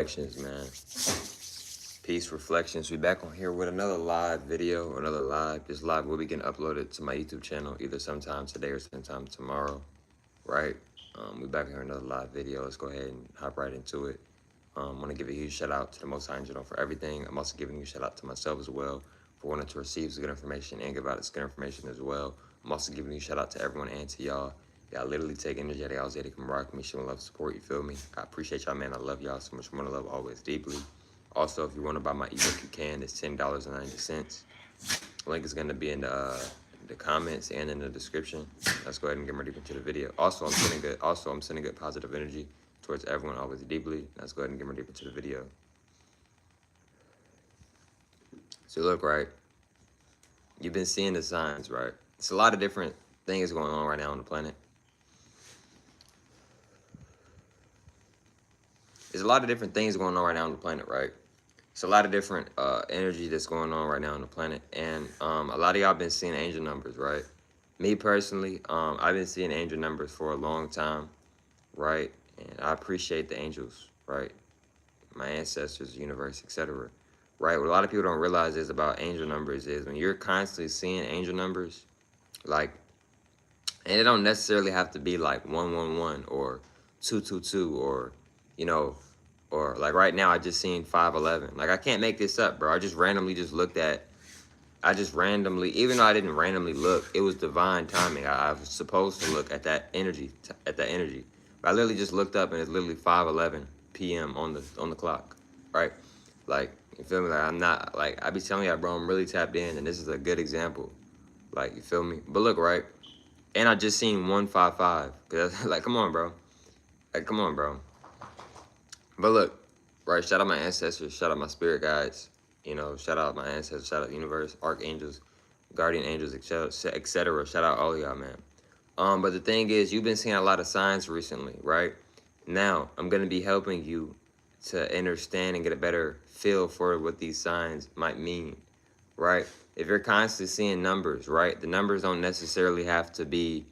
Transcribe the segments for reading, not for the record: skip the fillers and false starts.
Reflections, man. Peace Reflections. We back on here with another live video, another live. This live will be getting uploaded to my YouTube channel either sometime today or sometime tomorrow, right? We back here another live video. Let's go ahead and hop right into it. I want to give a huge shout out to the Most High Angel for everything. I'm also giving you a shout out to myself as well for wanting to receive some good information and give out this good information as well. I'm also giving you a shout out to everyone and to y'all. Y'all literally take energy out of y'all's day to come rock me, showing love, support, you feel me? I appreciate y'all, man. I love y'all so much more to love always deeply. Also, if you want to buy my ebook, you can. It's $10.90. Link is going to be in the comments and in the description. Let's go ahead and get more deep into the video. Also, I'm sending good positive energy towards everyone always deeply. Let's go ahead and get more deep into the video. So look, right? You've been seeing the signs, right? It's a lot of different things going on right now on the planet. There's a lot of different things going on right now on the planet, right? It's a lot of different energy that's going on right now on the planet. And a lot of y'all been seeing angel numbers, right? Me personally, I've been seeing angel numbers for a long time, right? And I appreciate the angels, right? My ancestors, universe, etc. Right? What a lot of people don't realize is about angel numbers is when you're constantly seeing angel numbers, like, and it don't necessarily have to be like 111 or 222 or, you know, or like right now I just seen 511. Like I can't make this up, bro. I just randomly even though I didn't randomly look, it was divine timing. I was supposed to look at that energy, But I literally just looked up and it's literally 5:11 p.m. on the clock, right? Like, you feel me? Like I'm not, like, I be telling y'all, bro, I'm really tapped in, and this is a good example. Like, you feel me? But look, right? And I just seen 155. Cause like, come on, bro. Like, come on, bro. But look, right? Shout out my ancestors. Shout out my spirit guides. You know, shout out my ancestors. Shout out universe, archangels, guardian angels, etc. Shout out all of y'all, man. But the thing is, you've been seeing a lot of signs recently, right? Now, I'm going to be helping you to understand and get a better feel for what these signs might mean, right? If you're constantly seeing numbers, right? The numbers don't necessarily have to be,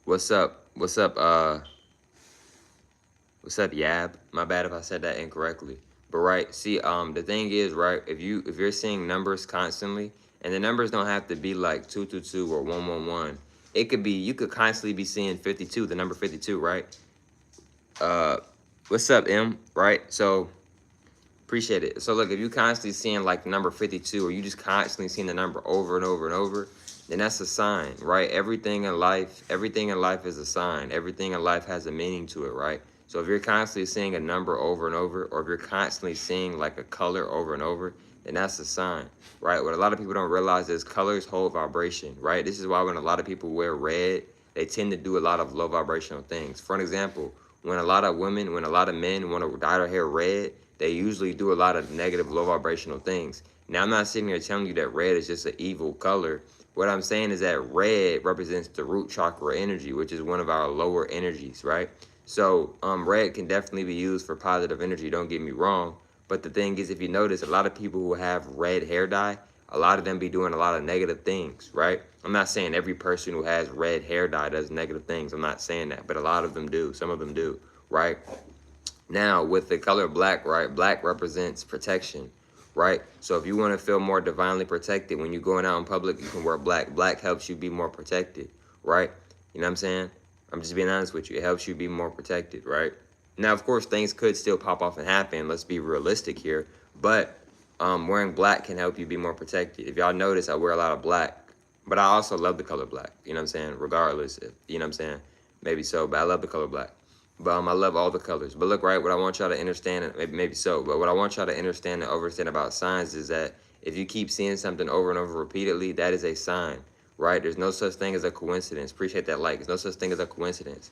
what's up, Yab? My bad if I said that incorrectly. But right, see, the thing is, right, if you're seeing numbers constantly, and the numbers don't have to be like 222 or 111. It could be, you could constantly be seeing 52, the number 52, right? What's up, M? Right? So, appreciate it. So, look, if you constantly seeing like the number 52, or you just constantly seeing the number over and over and over, then that's a sign, right? Everything in life is a sign. Everything in life has a meaning to it, right? So if you're constantly seeing a number over and over, or if you're constantly seeing like a color over and over, then that's a sign, right? What a lot of people don't realize is colors hold vibration, right? This is why when a lot of people wear red, they tend to do a lot of low vibrational things. For an example, when a lot of men want to dye their hair red, they usually do a lot of negative low vibrational things. Now, I'm not sitting here telling you that red is just an evil color. What I'm saying is that red represents the root chakra energy, which is one of our lower energies, right? So red can definitely be used for positive energy, don't get me wrong. But the thing is, if you notice, a lot of people who have red hair dye, a lot of them be doing a lot of negative things, right? I'm not saying every person who has red hair dye does negative things. I'm not saying that, but a lot of them do. Some of them do, right? Now, with the color black, right? Black represents protection, right? So if you want to feel more divinely protected when you're going out in public, you can wear black. Black helps you be more protected, right? You know what I'm saying? I'm just being honest with you. It helps you be more protected, right? Now, of course, things could still pop off and happen. Let's be realistic here. But wearing black can help you be more protected. If y'all notice, I wear a lot of black. But I also love the color black. You know what I'm saying? Regardless, you know what I'm saying? Maybe so, but I love the color black. But I love all the colors. But look, right, what I want y'all to understand, maybe so, but what I want y'all to understand and understand about signs is that if you keep seeing something over and over repeatedly, that is a sign, right? There's no such thing as a coincidence. Appreciate that like. There's no such thing as a coincidence,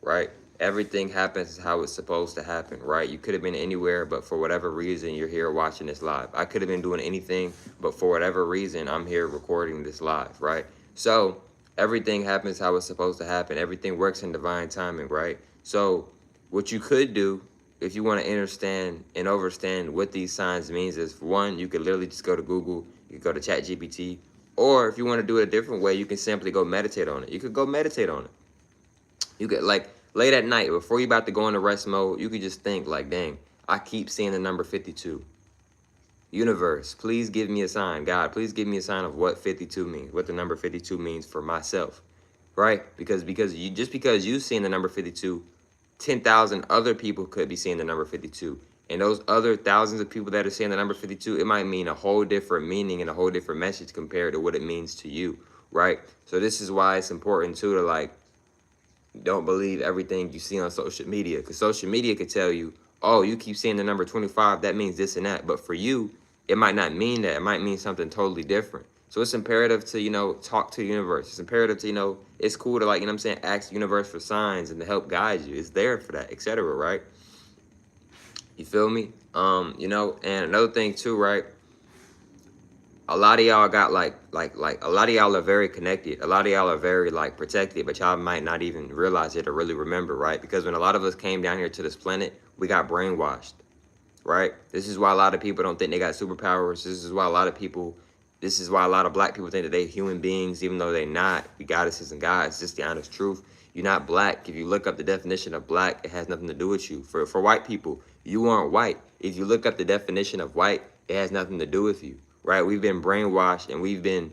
right? Everything happens how it's supposed to happen, right? You could have been anywhere, but for whatever reason, you're here watching this live. I could have been doing anything, but for whatever reason, I'm here recording this live, right? So everything happens how it's supposed to happen. Everything works in divine timing, right? So what you could do if you want to understand and understand what these signs means is, for one, you could literally just go to Google, you could go to ChatGPT, or if you want to do it a different way, you can simply go meditate on it. You could go meditate on it. You could, like Late at night, before you about to go into rest mode, you could just think like, dang, I keep seeing the number 52. Universe, please give me a sign. God, please give me a sign of what 52 means, what the number 52 means for myself, right? Because you, just because you seeing the number 52, 10,000 other people could be seeing the number 52. And those other thousands of people that are seeing the number 52, it might mean a whole different meaning and a whole different message compared to what it means to you, right? So this is why it's important too to like, don't believe everything you see on social media, because social media could tell you, oh, you keep seeing the number 25, that means this and that. But for you, it might not mean that. It might mean something totally different. So it's imperative to, talk to the universe. It's imperative to, it's cool to, like, you know what I'm saying, ask the universe for signs and to help guide you. It's there for that, etc., right? You feel me? And another thing too, right? A lot of y'all got like a lot of y'all are very connected. A lot of y'all are very like protected, but y'all might not even realize it or really remember, right? Because when a lot of us came down here to this planet, we got brainwashed, right? This is why a lot of people don't think they got superpowers. This is why a lot of black people think that they human beings, even though they're not. We goddesses and gods. It's just the honest truth. You're not black. If you look up the definition of black, it has nothing to do with you. For white people, you aren't white. If you look up the definition of white, it has nothing to do with you, right? We've been brainwashed and we've been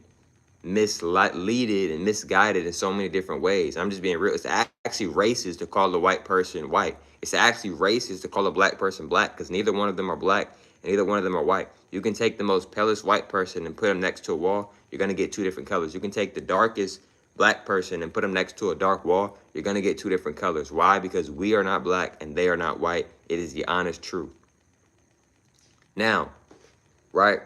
misleaded and misguided in so many different ways. I'm just being real. It's actually racist to call a white person white. It's actually racist to call a black person black, because neither one of them are black and neither one of them are white. You can take the most palest white person and put them next to a wall, you're going to get two different colors. You can take the darkest black person and put them next to a dark wall, you're going to get two different colors. Why? Because we are not black and they are not white. It is the honest truth. Now, right?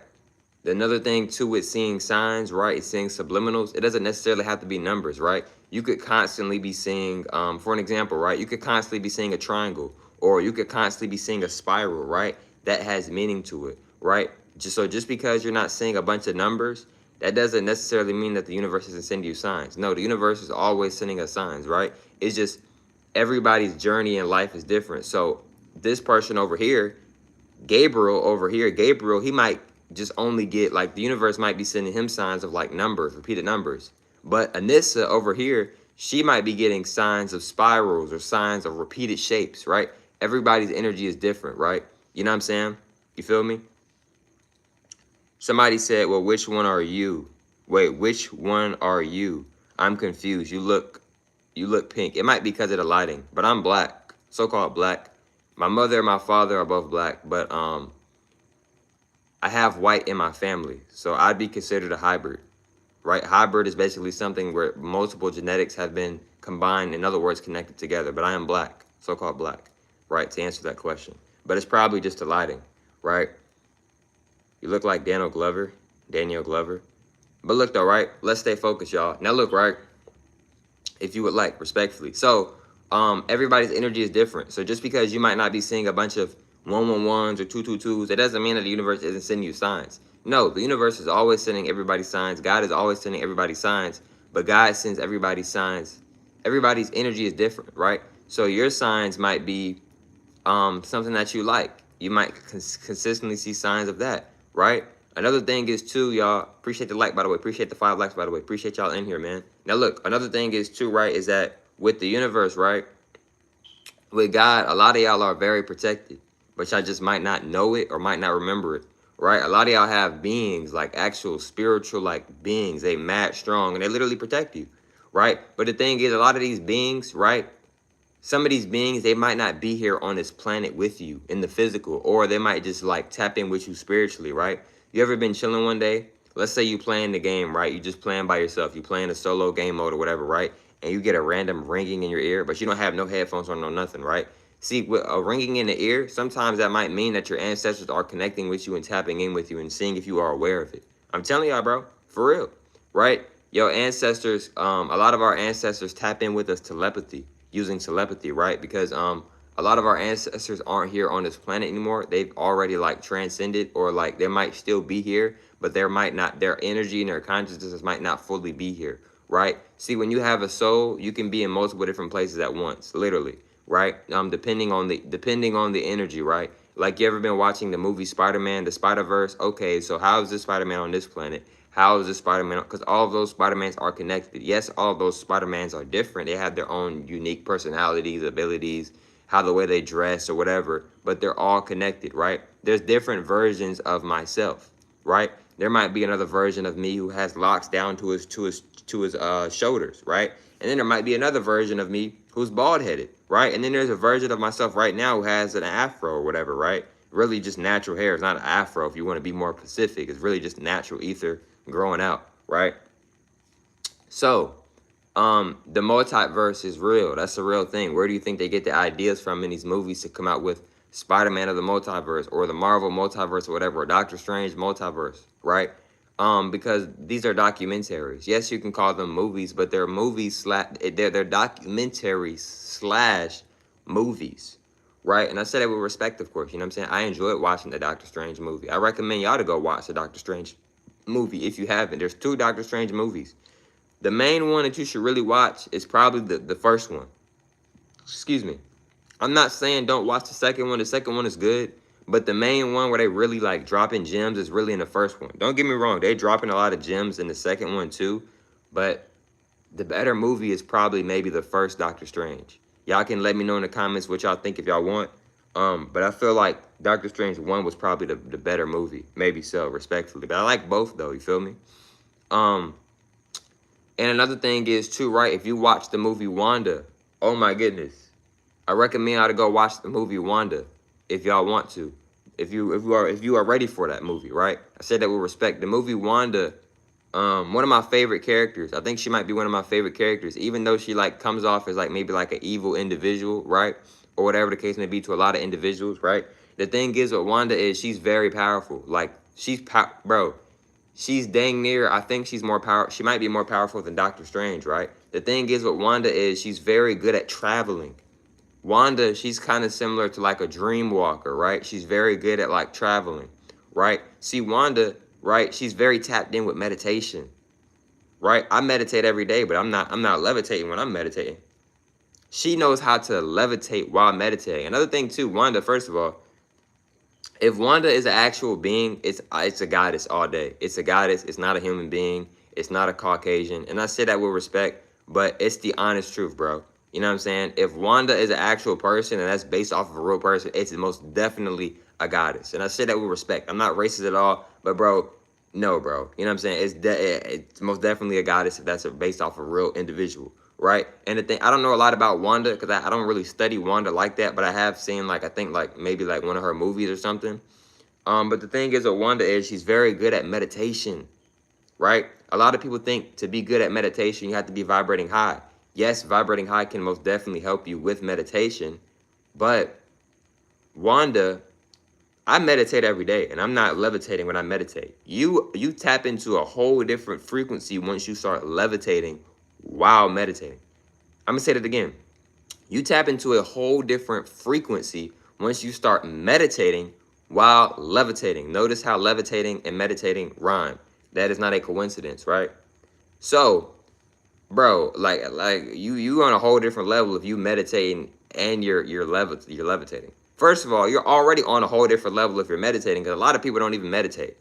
Another thing too with seeing signs, right, is seeing subliminals. It doesn't necessarily have to be numbers, right? You could constantly be seeing, for an example, right, you could constantly be seeing a triangle, or you could constantly be seeing a spiral, right? That has meaning to it, right? Just because you're not seeing a bunch of numbers, that doesn't necessarily mean that the universe isn't sending you signs. No, the universe is always sending us signs, right? It's just everybody's journey in life is different. So this person over here, Gabriel, he might just only get, like, the universe might be sending him signs of like numbers, repeated numbers. But Anissa over here, she might be getting signs of spirals or signs of repeated shapes, right? Everybody's energy is different, right? You know what I'm saying? You feel me? Somebody said, well, which one are you? Wait, which one are you? I'm confused. You look pink. It might be because of the lighting, but I'm black, so-called black. My mother and my father are both black, but I have white in my family, so I'd be considered a hybrid, right? Hybrid is basically something where multiple genetics have been combined, in other words, connected together, but I am black, so-called black, right, to answer that question. But it's probably just the lighting, right? You look like Daniel Glover. But look, though, right? Let's stay focused, y'all. Now, look, right? If you would like, respectfully. So, everybody's energy is different. So just because you might not be seeing a bunch of 111s or 222s, it doesn't mean that the universe isn't sending you signs. No, the universe is always sending everybody signs. God is always sending everybody signs. But God sends everybody signs. Everybody's energy is different, right? So your signs might be something that you like. You might consistently see signs of that, right? Another thing is too, y'all, appreciate the like, by the way, appreciate the 5 likes, by the way, appreciate y'all in here, man. Now look, another thing is too, right, is that with the universe, right, with God, a lot of y'all are very protected, but y'all just might not know it or might not remember it, right? A lot of y'all have beings, like actual spiritual, like beings, they mad strong, and they literally protect you, right? But the thing is, a lot of these beings, right, some of these beings, they might not be here on this planet with you in the physical, or they might just like tap in with you spiritually, right? You ever been chilling one day? Let's say you playing the game, right? You just playing by yourself. You playing a solo game mode or whatever, right? And you get a random ringing in your ear, but you don't have no headphones on, no nothing, right? See, with a ringing in the ear, sometimes that might mean that your ancestors are connecting with you and tapping in with you and seeing if you are aware of it. I'm telling y'all, bro, for real, right? Your ancestors, a lot of our ancestors tap in with us using telepathy, right? Because a lot of our ancestors aren't here on this planet anymore. They've already like transcended, or like they might still be here, but their energy and their consciousness might not fully be here, right? See, when you have a soul, you can be in multiple different places at once, literally, right? Depending on the energy, right? Like, you ever been watching the movie Spider-Man, the Spider-Verse? Okay, so how is this Spider-Man on this planet? How is this Spider-Man? Because all of those Spider-Mans are connected. Yes, all of those Spider-Mans are different. They have their own unique personalities, abilities, how the way they dress or whatever, but they're all connected, right? There's different versions of myself, right? There might be another version of me who has locks down to his shoulders, right? And then there might be another version of me who's bald-headed, right? And then there's a version of myself right now who has an afro or whatever, right? Really just natural hair. It's not an afro if you want to be more specific. It's really just natural ether growing out, right? So, the multiverse is real. That's a real thing. Where do you think they get the ideas from in these movies to come out with Spider-Man of the multiverse or the Marvel multiverse or whatever, or Doctor Strange multiverse, right? Because these are documentaries. Yes, you can call them movies, but they're movies they're documentaries slash movies, right? And I said that with respect, of course. You know what I'm saying? I enjoyed watching the Doctor Strange movie. I recommend y'all to go watch the Doctor Strange movie if you haven't. There's 2 Doctor Strange movies. The main one that you should really watch is probably the first one. Excuse me. I'm not saying don't watch the second one. The second one is good. But the main one where they really like dropping gems is really in the first one. Don't get me wrong. They dropping a lot of gems in the second one too. But the better movie is probably maybe the first Doctor Strange. Y'all can let me know in the comments what y'all think if y'all want. But I feel like Doctor Strange 1 was probably the better movie. Maybe so, respectfully. But I like both though, you feel me? And another thing is too, right? If you watch the movie Wanda, oh my goodness, I recommend y'all to go watch the movie Wanda if y'all want to. If you are ready for that movie, right? I said that with respect. The movie Wanda, one of my favorite characters. I think she might be one of my favorite characters, even though she like comes off as like maybe like an evil individual, right? Or whatever the case may be to a lot of individuals, right? The thing is with Wanda is she's very powerful. Like bro. She's dang near, I think she's more powerful. She might be more powerful than Doctor Strange, right? The thing is with Wanda is she's very good at traveling. Wanda, she's kind of similar to like a dream walker, right? She's very good at like traveling, right? See, Wanda, right? She's very tapped in with meditation, right? I meditate every day, but I'm not levitating when I'm meditating. She knows how to levitate while meditating. Another thing too, Wanda, first of all, if Wanda is an actual being, it's a goddess all day. It's a goddess. It's not a human being. It's not a Caucasian. And I say that with respect, but it's the honest truth, bro. You know what I'm saying? If Wanda is an actual person and that's based off of a real person, it's most definitely a goddess. And I say that with respect. I'm not racist at all, but bro, no, bro. You know what I'm saying? It's most definitely a goddess if that's based off a real individual, right? And the thing, I don't know a lot about Wanda because I don't really study Wanda like that, but I have seen like, I think like maybe like one of her movies or something. But the thing is with Wanda is she's very good at meditation, right? A lot of people think to be good at meditation, you have to be vibrating high. Yes, vibrating high can most definitely help you with meditation, but Wanda, I meditate every day, and I'm not levitating when I meditate. You tap into a whole different frequency once you start levitating while meditating. I'm going to say that again. You tap into a whole different frequency once you start meditating while levitating. Notice how levitating and meditating rhyme. That is not a coincidence, right? So, bro, like you on a whole different level if you meditating and you're levitating. First of all, you're already on a whole different level if you're meditating, because a lot of people don't even meditate.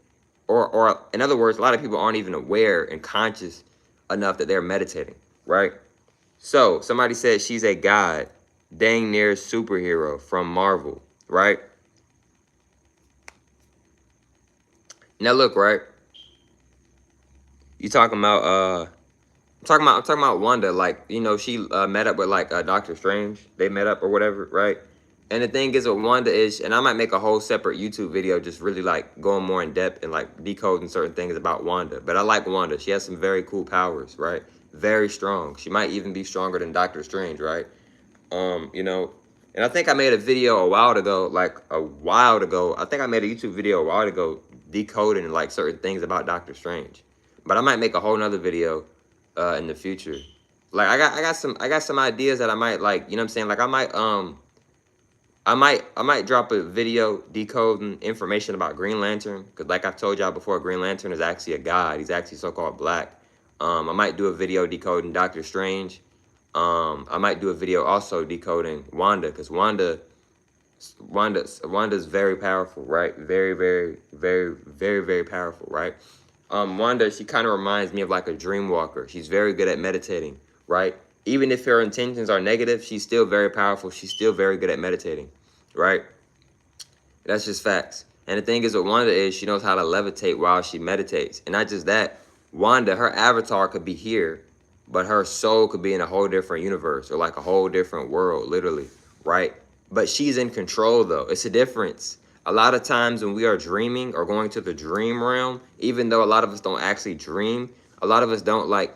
Or in other words, a lot of people aren't even aware and conscious enough that they're meditating, right? So, somebody said she's a god, dang near superhero from Marvel, right? Now look, right? You talking about I'm talking about Wanda, like, you know, she met up with like Doctor Strange. They met up or whatever, right? And the thing is with Wanda is, and I might make a whole separate YouTube video just really like going more in depth and like decoding certain things about Wanda. But I like Wanda. She has some very cool powers, right? Very strong. She might even be stronger than Doctor Strange, right? You know, and I think I made a video a while ago, I think I made a YouTube video a while ago decoding like certain things about Doctor Strange. But I might make a whole nother video in the future. Like I got some ideas that I might like, you know what I'm saying? Like I might drop a video decoding information about Green Lantern, because like I've told y'all before, Green Lantern is actually a god. He's actually so-called black. I might do a video decoding Doctor Strange. I might do a video also decoding Wanda, because Wanda's very powerful, right? Very, very, very, very, very powerful, right? Wanda, she kind of reminds me of like a dream walker. She's very good at meditating, right? Even if her intentions are negative, she's still very powerful. She's still very good at meditating, right? That's just facts. And the thing is with Wanda is she knows how to levitate while she meditates. And not just that, Wanda, her avatar could be here, but her soul could be in a whole different universe or like a whole different world, literally, right? But she's in control though. It's a difference. A lot of times when we are dreaming or going to the dream realm, even though a lot of us don't actually dream, a lot of us don't like,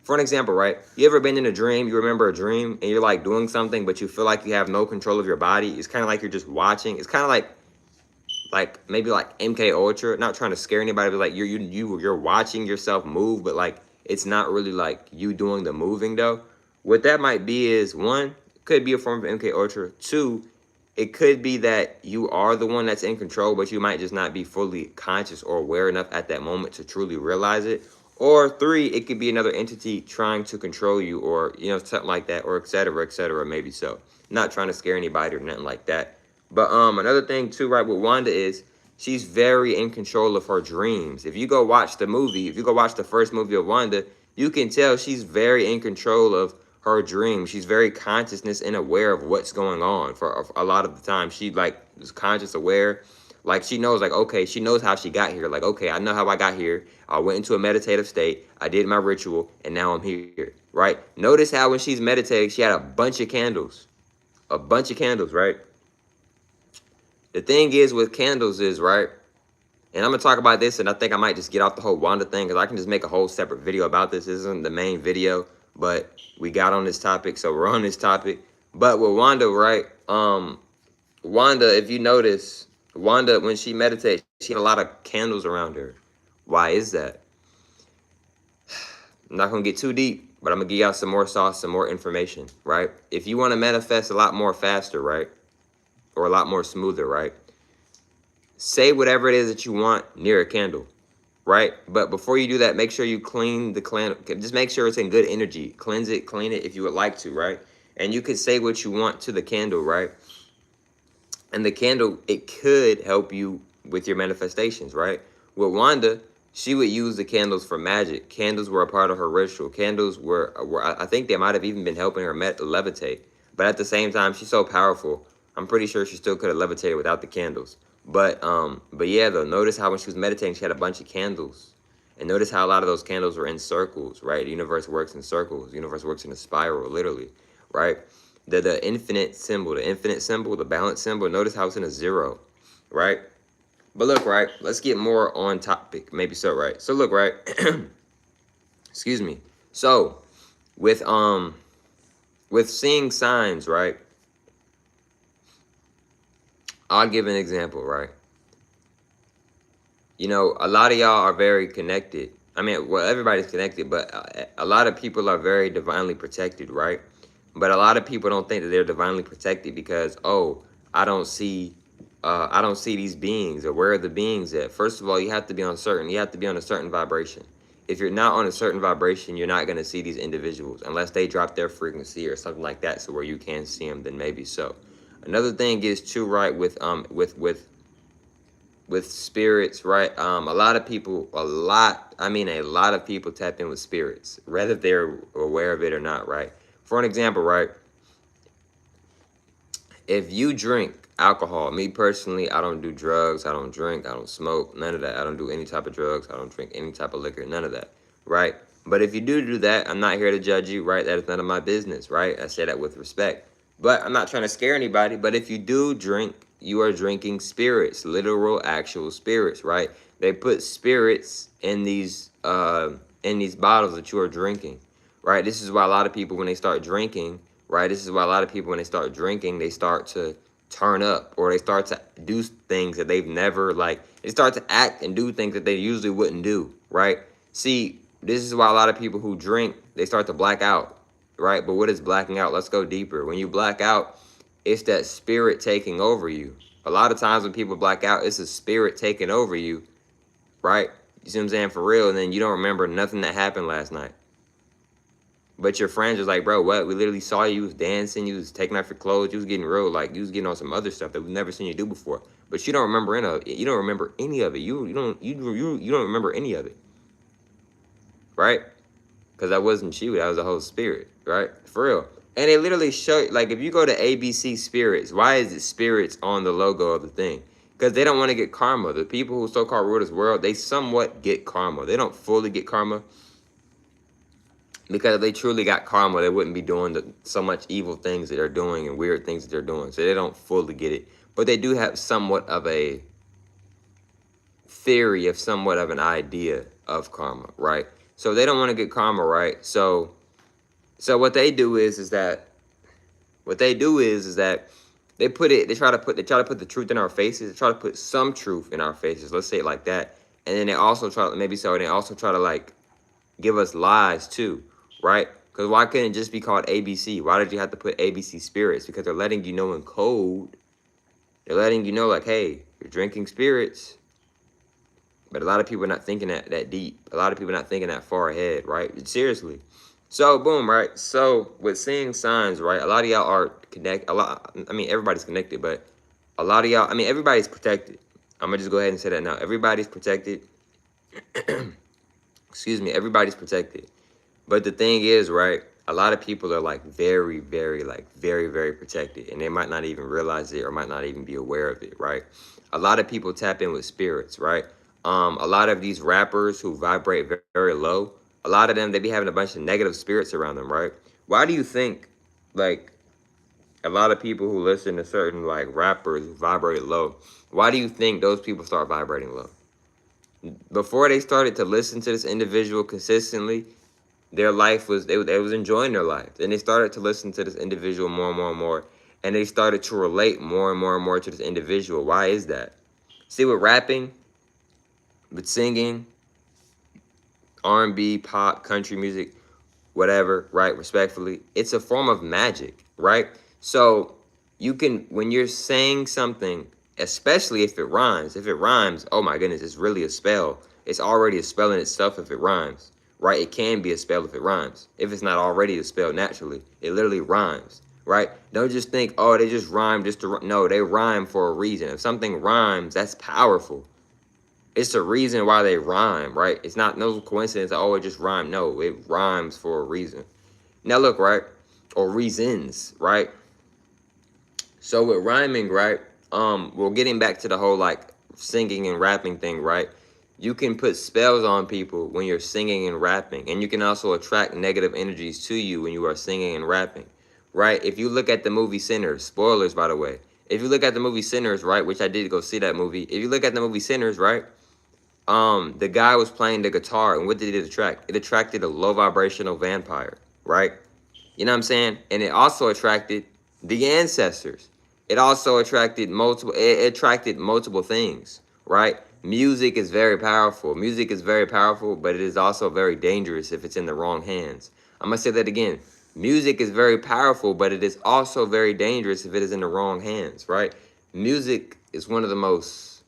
for an example, right? You ever been in a dream, you remember a dream and you're like doing something, but you feel like you have no control of your body. It's kind of like you're just watching. It's kind of like maybe like MK Ultra, not trying to scare anybody, but like you're watching yourself move, but like it's not really like you doing the moving though. What that might be is one, it could be a form of MK Ultra. Two, it could be that you are the one that's in control, but you might just not be fully conscious or aware enough at that moment to truly realize it. Or three, it could be another entity trying to control you, or something like that, or et cetera, maybe so. Not trying to scare anybody or nothing like that. But another thing too, right, with Wanda is she's very in control of her dreams. If you go watch the movie, if you go watch the first movie of Wanda, you can tell she's very in control of her dreams. She's very consciousness and aware of what's going on for a lot of the time. She like is conscious, aware. Like she knows, like, okay, she knows how she got here. Like, okay, I know how I got here. I went into a meditative state. I did my ritual, and now I'm here, right? Notice how when she's meditating, she had a bunch of candles. A bunch of candles, right? The thing is with candles is, right, and I'm going to talk about this, and I think I might just get off the whole Wanda thing, because I can just make a whole separate video about this. This isn't the main video, but we got on this topic, so we're on this topic. But with Wanda, right, Wanda, if you notice, Wanda, when she meditates, she had a lot of candles around her. Why is that? I'm not going to get too deep, but I'm going to give y'all some more sauce, some more information, right? If you want to manifest a lot more faster, right, or a lot more smoother, right, say whatever it is that you want near a candle, right? But before you do that, make sure you clean the candle. Just make sure it's in good energy. Cleanse it, clean it if you would like to, right? And you could say what you want to the candle, right? And the candle, it could help you with your manifestations, right? With Wanda, she would use the candles for magic. Candles were a part of her ritual. Candles were I think they might have even been helping her levitate. But at the same time, she's so powerful, I'm pretty sure she still could have levitated without the candles. But yeah, though, notice how when she was meditating, she had a bunch of candles. And notice how a lot of those candles were in circles, right? The universe works in circles. The universe works in a spiral, literally, right? The infinite symbol, the balance symbol, notice how it's in a zero, right? But look, right, let's get more on topic. Maybe so, right? So look, right, excuse me. So with seeing signs, right, I'll give an example, right? You know, a lot of y'all are very connected. I mean, well, everybody's connected, but a lot of people are very divinely protected, right? But a lot of people don't think that they're divinely protected because, oh, I don't see these beings, or where are the beings at? First of all, you have to be on a certain vibration. If you're not on a certain vibration, you're not going to see these individuals unless they drop their frequency or something like that, so where you can see them, then maybe so. Another thing is too, right, with spirits, right? A lot of people tap in with spirits, whether they're aware of it or not, right? For an example, right? If you drink alcohol, me personally, I don't do drugs, I don't drink, I don't smoke, none of that. I don't do any type of drugs, I don't drink any type of liquor, none of that, right? But if you do that, I'm not here to judge you, right? That is none of my business, right? I say that with respect. But I'm not trying to scare anybody. But if you do drink, you are drinking spirits, literal, actual spirits, right? They put spirits in these bottles that you are drinking, right? This is why a lot of people, when they start drinking, right? This is why a lot of people, when they start drinking, they start to turn up, or they start to do things that they've never, like, they start to act and do things that they usually wouldn't do, right? See, this is why a lot of people who drink, they start to black out, right? But what is blacking out? Let's go deeper. When you black out, it's that spirit taking over you. A lot of times when people black out, it's a spirit taking over you, right? You see what I'm saying? For real. And then you don't remember nothing that happened last night. But your friends was like, bro, what? We literally saw you was dancing, you was taking off your clothes, you was getting real, like you was getting on some other stuff that we've never seen you do before. But you don't remember any of it. You don't remember any of it. You don't remember any of it. right? Because that wasn't you, that was the whole spirit, right? For real. And they literally show, like, if you go to ABC Spirits, why is it spirits on the logo of the thing? Because they don't want to get karma. The people who so-called rule this world, they somewhat get karma. They don't fully get karma, because if they truly got karma, they wouldn't be doing so much evil things that they're doing and weird things that they're doing. So they don't fully get it. But they do have somewhat of a theory, of somewhat of an idea of karma, right? So they don't want to get karma, right? So what they do is that they try to put the truth in our faces. They try to put some truth in our faces. Let's say it like that. And then they also try to like give us lies too, right? Because why couldn't it just be called ABC? Why did you have to put ABC Spirits? Because they're letting you know in code. They're letting you know, like, hey, you're drinking spirits. But a lot of people are not thinking that deep. A lot of people are not thinking that far ahead, right? Seriously. So, boom, right? So, with seeing signs, right? A lot of y'all are connected. Everybody's connected, but a lot of y'all, everybody's protected. I'm going to just go ahead and say that now. Everybody's protected. Excuse me. Everybody's protected. But the thing is, right? A lot of people are like very, very, very protected. And they might not even realize it or might not even be aware of it, right? A lot of people tap in with spirits, right? A lot of these rappers who vibrate very, very low, a lot of them, they be having a bunch of negative spirits around them, right? Why do you think, like, a lot of people who listen to certain, like, rappers who vibrate low, why do you think those people start vibrating low? Before they started to listen to this individual consistently, their life was, they was enjoying their life. Then they started to listen to this individual more and more and more, and they started to relate more and more and more to this individual. Why is that? See, with rapping, with singing, R&B, pop, country music, whatever, right? Respectfully, it's a form of magic, right? So you can, when you're saying something, especially if it rhymes, oh my goodness, it's really a spell. It's already a spell in itself if it rhymes, right? It can be a spell if it rhymes. If it's not already a spell naturally, it literally rhymes, right? Don't just think, oh, they just rhyme just to, no, they rhyme for a reason. If something rhymes, that's powerful. It's a reason why they rhyme, right? It's not no coincidence. Oh, it just rhymed. No, it rhymes for a reason. Now look, right? Or reasons, right? So with rhyming, right? Well, getting back to the whole like singing and rapping thing, right? You can put spells on people when you're singing and rapping, and you can also attract negative energies to you when you are singing and rapping, right? If you look at the movie Sinners, spoilers by the way. If you look at the movie Sinners, right, which I did go see that movie. If you look at the movie Sinners, right? The guy was playing the guitar, and what did it attract? It attracted a low vibrational vampire, right? You know what I'm saying? And it also attracted the ancestors. It also attracted multiple things, right? Music is very powerful. Music is very powerful, but it is also very dangerous if it's in the wrong hands. I'm gonna say that again. Music is very powerful, but it is also very dangerous if it is in the wrong hands, right? Music is one of the most,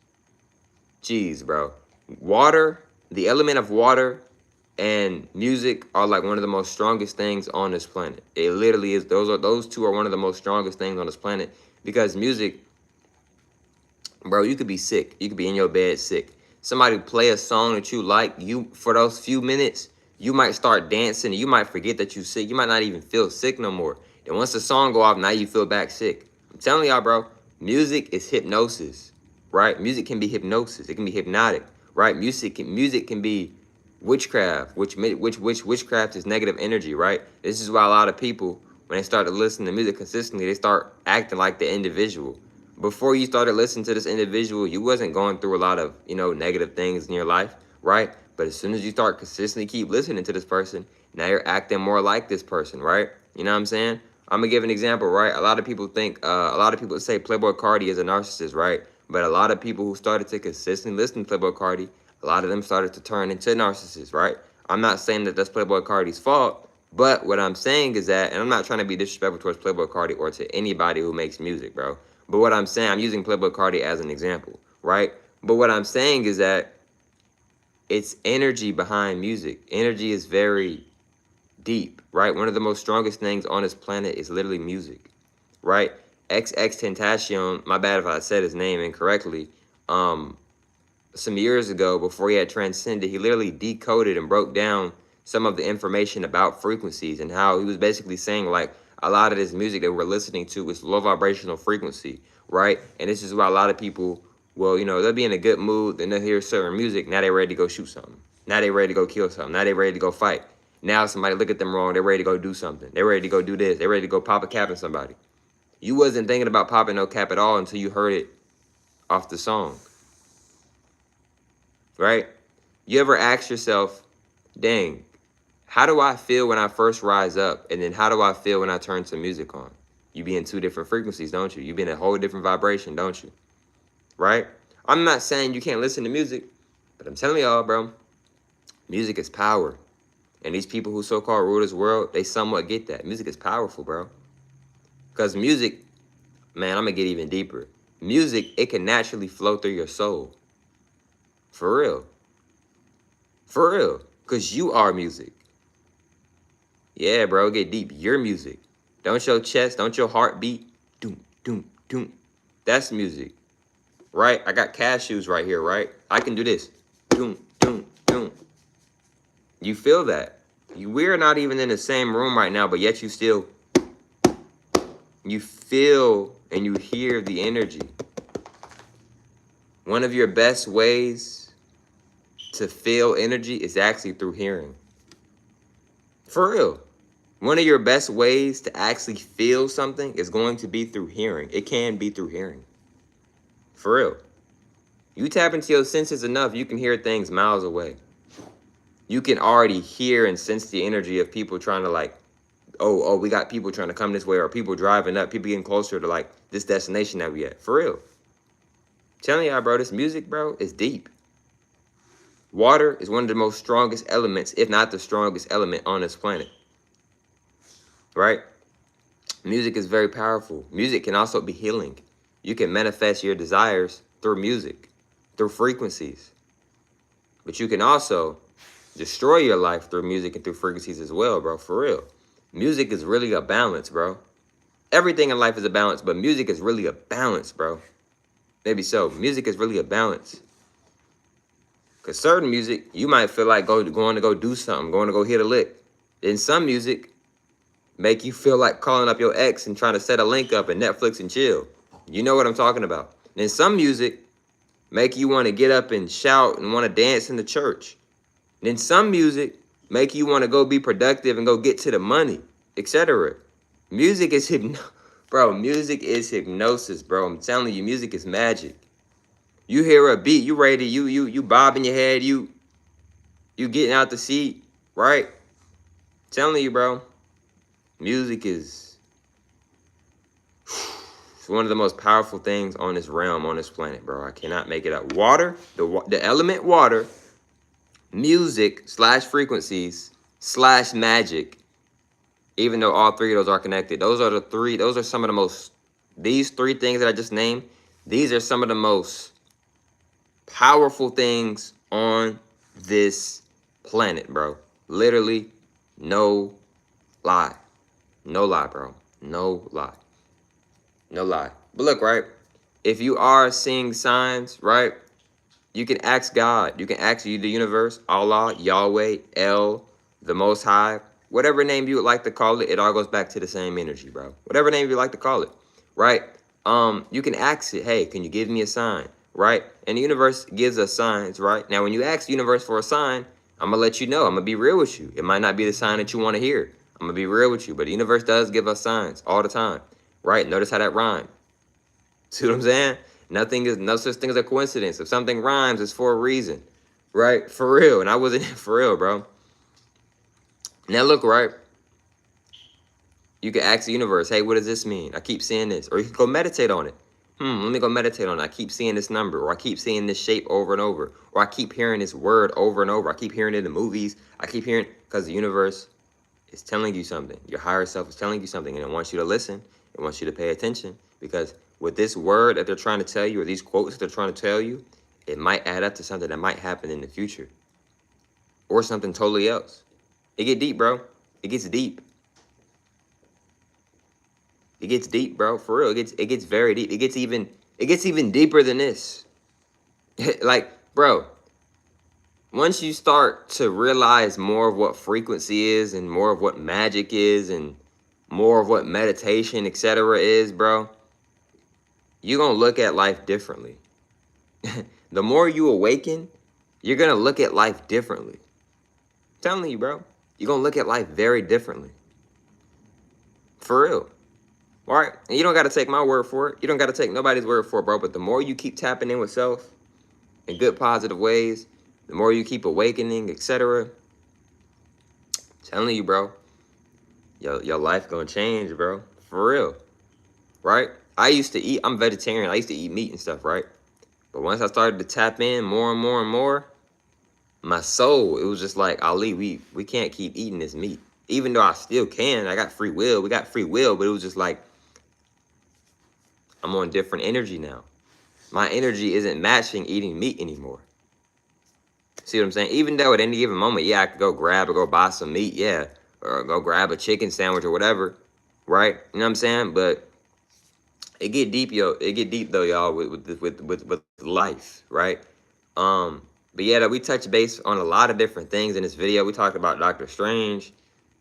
geez, bro. Water, the element of water and music are like one of the most strongest things on this planet. It literally is. Those two are one of the most strongest things on this planet, because music, bro, you could be sick. You could be in your bed sick. Somebody play a song that you like, you for those few minutes, you might start dancing and you might forget that you're sick. You might not even feel sick no more. And once the song go off, now you feel back sick. I'm telling y'all, bro, music is hypnosis, right? Music can be hypnosis. It can be hypnotic, right? Music can be witchcraft, which witchcraft is negative energy, right? This is why a lot of people, when they start to listen to music consistently, they start acting like the individual. Before you started listening to this individual, you wasn't going through a lot of, negative things in your life, right? But as soon as you start consistently keep listening to this person, now you're acting more like this person, right? You know what I'm saying? I'm gonna give an example, right? A lot of people say Playboy Cardi is a narcissist, right? But a lot of people who started to consistently listen to Playboy Cardi, a lot of them started to turn into narcissists, right? I'm not saying that that's Playboy Cardi's fault, but what I'm saying is that, and I'm not trying to be disrespectful towards Playboy Cardi or to anybody who makes music, bro. But what I'm saying, I'm using Playboy Cardi as an example, right? But what I'm saying is that it's energy behind music. Energy is very deep, right? One of the most strongest things on this planet is literally music, right? XXXTentacion, my bad if I said his name incorrectly, some years ago, before he had transcended, he literally decoded and broke down some of the information about frequencies, and how he was basically saying like a lot of this music that we're listening to is low vibrational frequency, right? And this is why a lot of people, well, you know, they'll be in a good mood and they'll hear certain music. Now they're ready to go shoot something. Now they're ready to go kill something. Now they're ready to go fight. Now somebody look at them wrong. They're ready to go do something. They're ready to go do this. They're ready to go pop a cap in somebody. You wasn't thinking about popping no cap at all until you heard it off the song, right? You ever ask yourself, dang, how do I feel when I first rise up? And then how do I feel when I turn some music on? You be in two different frequencies, don't you? You be in a whole different vibration, don't you? Right? I'm not saying you can't listen to music, but I'm telling y'all, bro, music is power. And these people who so-called rule this world, they somewhat get that. Music is powerful, bro. Because music, man, I'm going to get even deeper. Music, it can naturally flow through your soul. For real. For real. Because you are music. Yeah, bro, get deep. Your music. Don't your chest, don't your heart beat. Doom, doom, doom. That's music. Right? I got cashews right here, right? I can do this. Doom, doom, doom. You feel that. We're not even in the same room right now, but yet you feel and you hear the energy. One of your best ways to feel energy is actually through hearing. For real. One of your best ways to actually feel something is going to be through hearing. It can be through hearing. For real. You tap into your senses enough, you can hear things miles away. You can already hear and sense the energy of people trying to like, oh, we got people trying to come this way, or people driving up, people getting closer to like this destination that we at. For real. Telling y'all, bro, this music, bro, is deep. Water is one of the most strongest elements, if not the strongest element on this planet. Right? Music is very powerful. Music can also be healing. You can manifest your desires through music, through frequencies. But you can also destroy your life through music and through frequencies as well, bro. For real. Music is really a balance, bro. Everything in life is a balance, but music is really a balance, bro. Maybe so. Music is really a balance. Because certain music, you might feel like going to go do something, going to go hit a lick. Then some music make you feel like calling up your ex and trying to set a link up and Netflix and chill. You know what I'm talking about. Then some music make you want to get up and shout and want to dance in the church. Then some music make you want to go be productive and go get to the money, etc. Music is bro, music is hypnosis, bro. I'm telling you, music is magic. You hear a beat, you ready, you bobbing your head, you getting out the seat, right? Telling you, bro, music is it's one of the most powerful things on this realm, on this planet, bro. I cannot make it up. Water, the element water, music / frequencies / magic, even though all three of those are connected. Those are some of the most, these three things that I just named, these are some of the most powerful things on this planet, bro. Literally, no lie. No lie, bro. No lie. No lie. But look, right? If you are seeing signs, right? You can ask God. You can ask the universe, Allah, Yahweh, El, the Most High, whatever name you would like to call it. It all goes back to the same energy, bro. Whatever name you like to call it, right? You can ask it. Hey, can you give me a sign, right? And the universe gives us signs, right? Now, when you ask the universe for a sign, I'm gonna let you know. I'm gonna be real with you. It might not be the sign that you want to hear. I'm gonna be real with you, but the universe does give us signs all the time, right? Notice how that rhyme. See what I'm saying? No such thing as a coincidence. If something rhymes, it's for a reason, right? For real. And I wasn't for real, bro. Now look, right? You can ask the universe, hey, what does this mean? I keep seeing this. Or you can go meditate on it. Let me go meditate on it. I keep seeing this number, or I keep seeing this shape over and over, or I keep hearing this word over and over. I keep hearing it in movies. I keep hearing, because the universe is telling you something. Your higher self is telling you something, and it wants you to listen. It wants you to pay attention, because with this word that they're trying to tell you, or these quotes that they're trying to tell you, it might add up to something that might happen in the future, or something totally else. It get deep, bro. It gets deep. It gets deep, bro. For real, it gets very deep. It gets even deeper than this. Like, bro, once you start to realize more of what frequency is and more of what magic is and more of what meditation, etc. is, bro, you're going to look at life differently. The more you awaken, you're going to look at life differently. I'm telling you, bro. You're going to look at life very differently. For real. All right? And you don't got to take my word for it. You don't got to take nobody's word for it, bro. But the more you keep tapping in with self in good, positive ways, the more you keep awakening, etc., telling you, bro, your life going to change, bro. For real. Right? I used to eat, I'm vegetarian. I used to eat meat and stuff, right? But once I started to tap in more and more and more, my soul, it was just like, Ali, we can't keep eating this meat. Even though I still can, I got free will. We got free will, but it was just like, I'm on different energy now. My energy isn't matching eating meat anymore. See what I'm saying? Even though at any given moment, yeah, I could go grab or go buy some meat, yeah, or go grab a chicken sandwich or whatever, right? You know what I'm saying? But it get deep, yo. It get deep though, y'all, with life, right? But yeah, we touched base on a lot of different things in this video. We talked about Doctor Strange,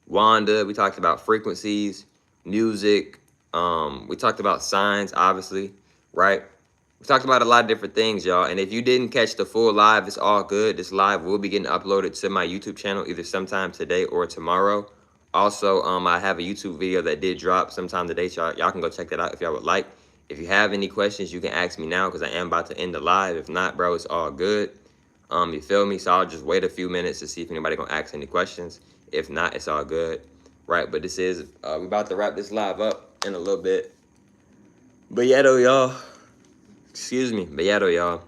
Wanda. We talked about frequencies, music. We talked about signs, obviously, right? We talked about a lot of different things, y'all. And if you didn't catch the full live, it's all good. This live will be getting uploaded to my YouTube channel either sometime today or tomorrow. Also, I have a YouTube video that did drop sometime today. So y'all can go check that out if y'all would like. If you have any questions, you can ask me now because I am about to end the live. If not, bro, it's all good. You feel me? So I'll just wait a few minutes to see if anybody gonna ask any questions. If not, it's all good, right? But this is we about to wrap this live up in a little bit. But yeah, though, y'all. Excuse me. But yeah, though, y'all.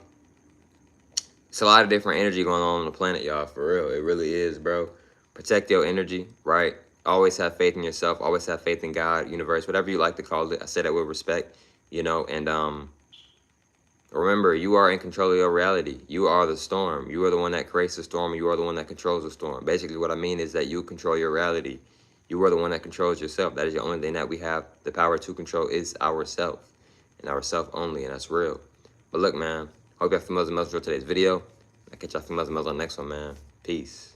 It's a lot of different energy going on the planet, y'all. For real, it really is, bro. Protect your energy, right? Always have faith in yourself. Always have faith in God, universe, whatever you like to call it. I say that with respect, you know. And remember, you are in control of your reality. You are the storm. You are the one that creates the storm. You are the one that controls the storm. Basically, what I mean is that you control your reality. You are the one that controls yourself. That is the only thing that we have the power to control is ourself and ourself only, and that's real. But look, man, hope y'all females and males enjoyed today's video. I'll catch y'all females and males on the next one, man. Peace.